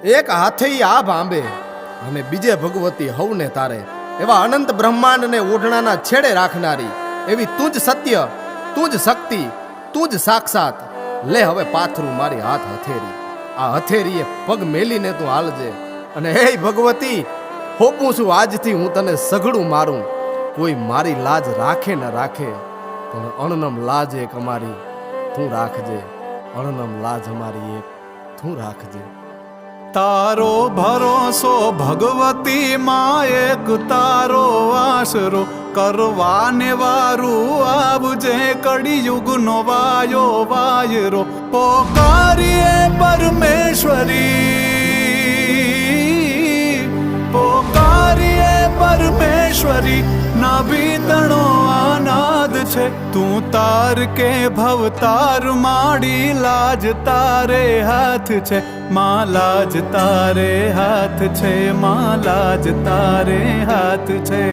એક હાથે આ ભાંબે અને બીજે ભગવતી હવને તારે, એવા અનંત બ્રહ્માંડને ઓઢણાના છેડે રાખનારી એવી તું જ સત્ય, તું જ શક્તિ, તું જ સાક્ષાત. લે હવે પાથરું મારી હાથ હથેરી, આ હથેરીએ પગ મેલીને તું હાલજે. અને હે ભગવતી, હોપું છું આજથી હું તને સઘળું મારું. કોઈ મારી લાજ રાખે ન રાખે, પણ અણનમ લાજ એક અમારી તું રાખજે. અણનમ લાજ અમારી એક તું રાખજે. તારો ભરોસો ભગવતી માં, એક તારો આશરો કરવાને વારું આવજે. કળિયુગનો વાયો વાયરો પોકારીએ પરમેશ્વરી, પોકારીએ પરમેશ્વરી. નાભીતણો આનાદ છે તું તાર કે ભવતાર માડી. લાજ તારે હાથ છે માં, લાજ તારે હાથ છે માં, લાજ તારે હાથ છે.